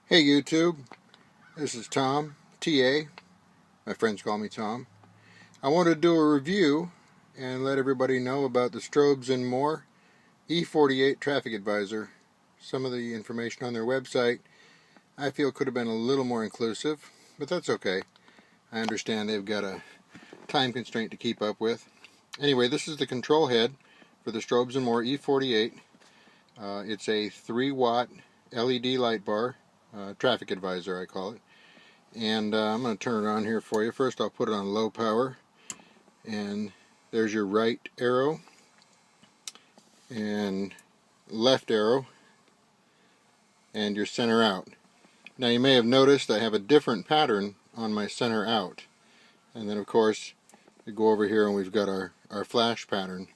Hey YouTube, this is Tom, TA, my friends call me Tom. I want to do a review and let everybody know about the Strobes and More E48 Traffic Advisor. Some of the information on their website I feel could have been a little more inclusive, but that's okay. I understand they've got a time constraint to keep up with. Anyway, this is the control head for the Strobes and More E48. It's a 3-watt LED light bar. Traffic advisor I call it, and I'm going to turn it on here for you. First I'll put it on low power, and there's your right arrow and left arrow and your center out. Now you may have noticed I have a different pattern on my center out, and then of course we go over here and we've got our flash pattern.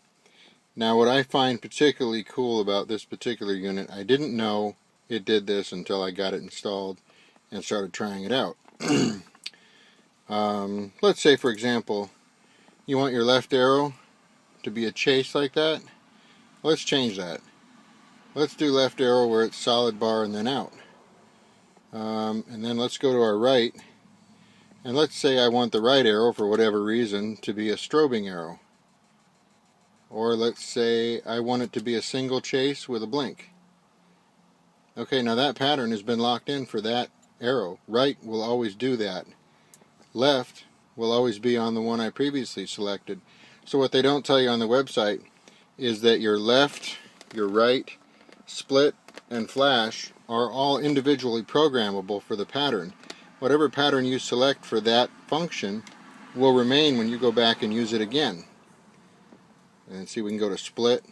Now what I find particularly cool about this particular unit, I didn't know it did this until I got it installed and started trying it out. Let's say, for example, you want your left arrow to be a chase like that. Let's change that. Let's do left arrow where it's solid bar and then out. And then let's go to our right, and let's say I want the right arrow, for whatever reason, to be a strobing arrow. Or let's say I want it to be a single chase with a blink. Okay, now that pattern has been locked in for that arrow. Right will always do that. Left will always be on the one I previously selected. So what they don't tell you on the website is that your left, your right, split, and flash are all individually programmable for the pattern. Whatever pattern you select for that function will remain when you go back and use it again. And see, we can go to split.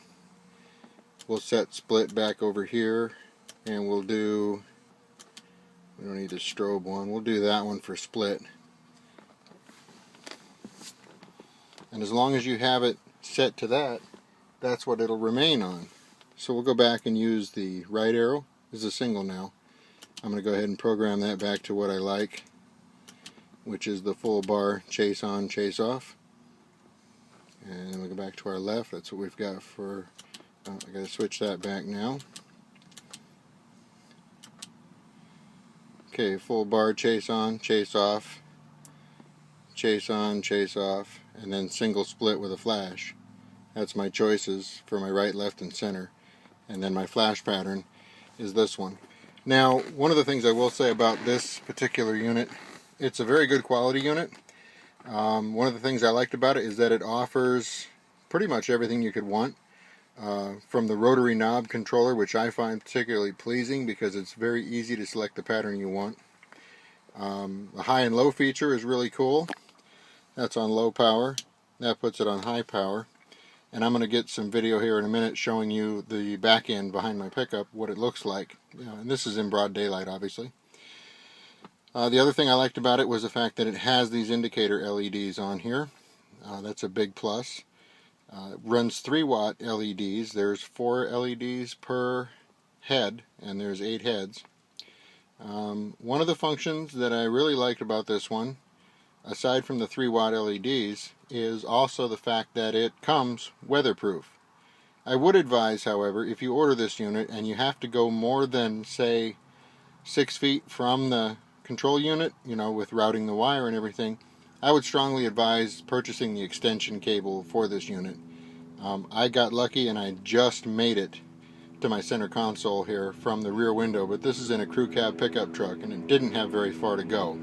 We'll set split back over here, and we don't need the strobe one, we'll do that one for split. And as long as you have it set to that, that's what it'll remain on. So we'll go back and use the right arrow. This is a single now. I'm going to go ahead and program that back to what I like, which is the full bar chase on, chase off. And then we'll go back to our left. That's what we've got for, I got to switch that back now. Okay, full bar chase on, chase off, chase on, chase off, and then single split with a flash. That's my choices for my right, left, and center. And then my flash pattern is this one. Now, one of the things I will say about this particular unit, it's a very good quality unit. One of the things I liked about it is that it offers pretty much everything you could want. From the rotary knob controller, which I find particularly pleasing because it's very easy to select the pattern you want. The high and low feature is really cool. That's on low power. That puts it on high power. And I'm going to get some video here in a minute showing you the back end behind my pickup, what it looks like. And this is in broad daylight, obviously. The other thing I liked about it was the fact that it has these indicator LEDs on here. That's a big plus. It runs 3-watt LEDs. There's 4 LEDs per head, and there's 8 heads. One of the functions that I really liked about this one, aside from the 3-watt LEDs, is also the fact that it comes weatherproof. I would advise, however, if you order this unit and you have to go more than, say, 6 feet from the control unit, with routing the wire and everything, I would strongly advise purchasing the extension cable for this unit. I got lucky and I just made it to my center console here from the rear window, but this is in a crew cab pickup truck and it didn't have very far to go.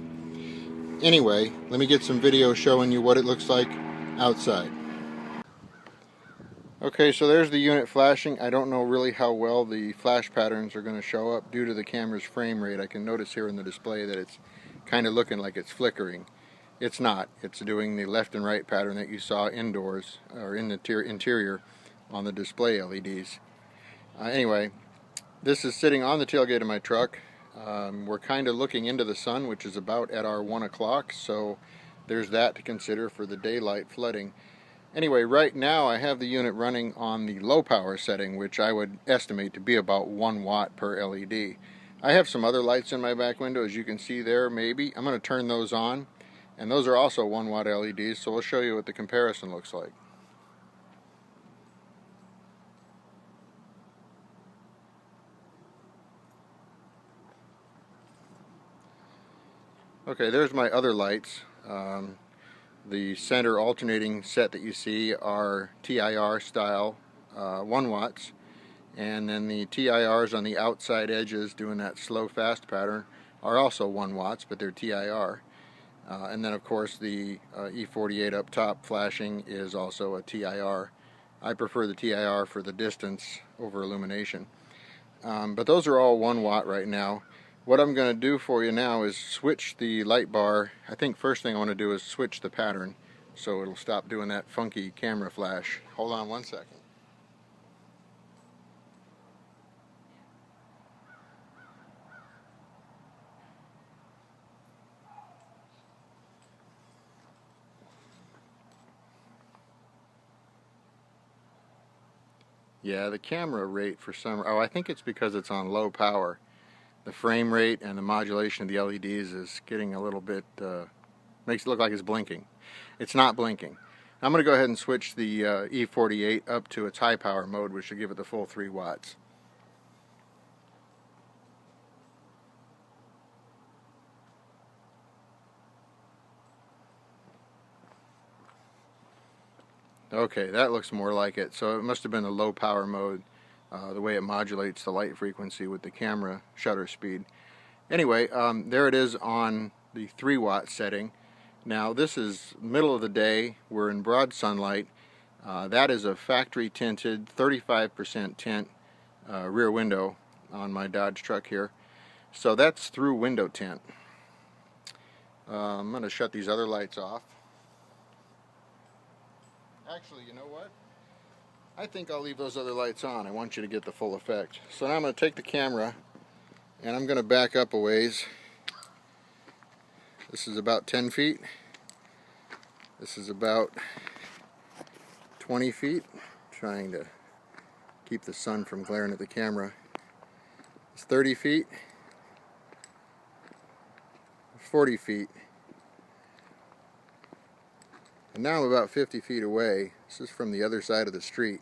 Anyway, let me get some video showing you what it looks like outside. Okay, so there's the unit flashing. I don't know really how well the flash patterns are going to show up due to the camera's frame rate. I can notice here in the display that it's kind of looking like it's flickering. It's not. It's doing the left and right pattern that you saw indoors or in the interior on the display LEDs. Anyway, this is sitting on the tailgate of my truck. We're kind of looking into the sun, which is about at our 1 o'clock, so there's that to consider for the daylight flooding. Anyway, right now I have the unit running on the low power setting, which I would estimate to be about 1 watt per LED. I have some other lights in my back window, as you can see there, maybe. I'm going to turn those on, and those are also 1 watt LEDs, so we'll show you what the comparison looks like. Okay, there's my other lights. The center alternating set that you see are TIR style 1 watts, and then the TIRs on the outside edges doing that slow fast pattern are also 1 watts, but they're TIR. And then of course the E48 up top flashing is also a TIR. I prefer the TIR for the distance over illumination. But those are all 1 watt right now. What I'm going to do for you now is switch the light bar. I think first thing I want to do is switch the pattern so it'll stop doing that funky camera flash. Hold on 1 second. Yeah, the camera rate for some, I think it's because it's on low power. The frame rate and the modulation of the LEDs is getting a little bit, makes it look like it's blinking. It's not blinking. I'm going to go ahead and switch the E48 up to its high power mode, which should give it the full 3 watts. Okay, that looks more like it. So it must have been the low power mode, the way it modulates the light frequency with the camera shutter speed. Anyway, there it is on the 3 watt setting. Now this is middle of the day, we're in broad sunlight. That is a factory tinted 35% tint rear window on my Dodge truck here. So that's through window tint. I'm going to shut these other lights off. Actually, you know what? I think I'll leave those other lights on. I want you to get the full effect. So now I'm going to take the camera and I'm going to back up a ways. This is about 10 feet. This is about 20 feet. Trying to keep the sun from glaring at the camera. It's 30 feet. 40 feet. And now I'm about 50 feet away. This is from the other side of the street.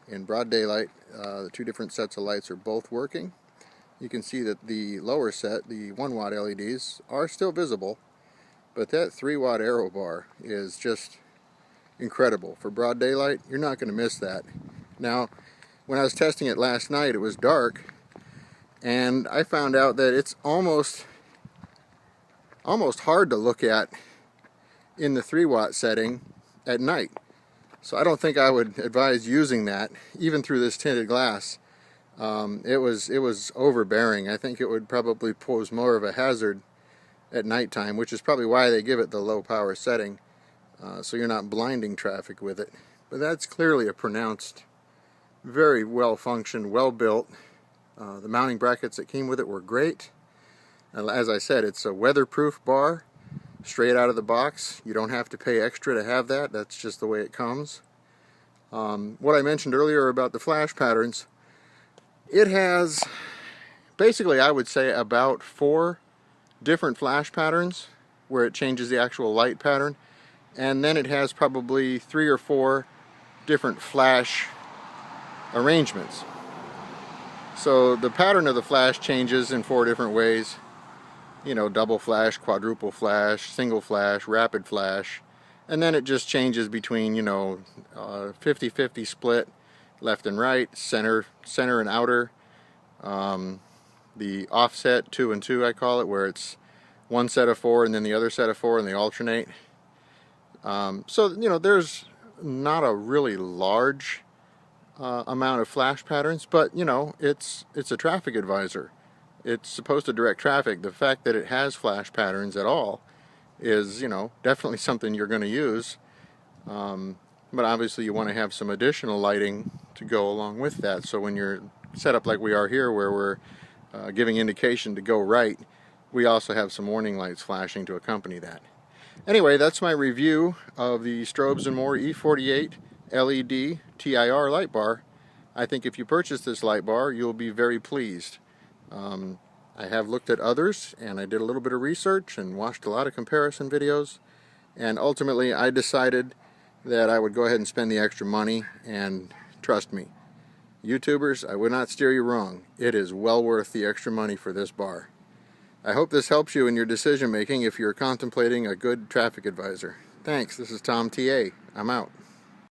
In broad daylight, the 2 different sets of lights are both working. You can see that the lower set, the 1 watt LEDs, are still visible, but that 3 watt arrow bar is just incredible. For broad daylight, you're not going to miss that. Now, when I was testing it last night, it was dark, and I found out that it's almost hard to look at in the 3 watt setting at night. So I don't think I would advise using that, even through this tinted glass. It was overbearing. I think it would probably pose more of a hazard at nighttime, which is probably why they give it the low power setting, so you're not blinding traffic with it. But that's clearly a pronounced, very well functioned, well built. The mounting brackets that came with it were great. And as I said, it's a weatherproof bar. Straight out of the box. You don't have to pay extra to have that. That's just the way it comes. What I mentioned earlier about the flash patterns, it has basically, I would say, about 4 different flash patterns where it changes the actual light pattern, and then it has probably 3 or 4 different flash arrangements. So the pattern of the flash changes in 4 different ways. You know, double flash, quadruple flash, single flash, rapid flash, and then it just changes between, you know, 50-50 split, left and right, center and outer, the offset 2 and 2 I call it, where it's 1 set of 4 and then the other set of 4 and they alternate. So, you know, there's not a really large amount of flash patterns, but, you know, it's a traffic advisor. It's supposed to direct traffic. The fact that it has flash patterns at all is, you know, definitely something you're going to use. But obviously you want to have some additional lighting to go along with that. So when you're set up like we are here, where we're giving indication to go right, we also have some warning lights flashing to accompany that. Anyway, that's my review of the Strobes and More E48 LED TIR light bar. I think if you purchase this light bar, you'll be very pleased. I have looked at others, and I did a little bit of research and watched a lot of comparison videos, and ultimately I decided that I would go ahead and spend the extra money, and trust me, YouTubers, I would not steer you wrong. It is well worth the extra money for this bar. I hope this helps you in your decision making if you're contemplating a good traffic advisor. Thanks. This is Tom TA. I'm out.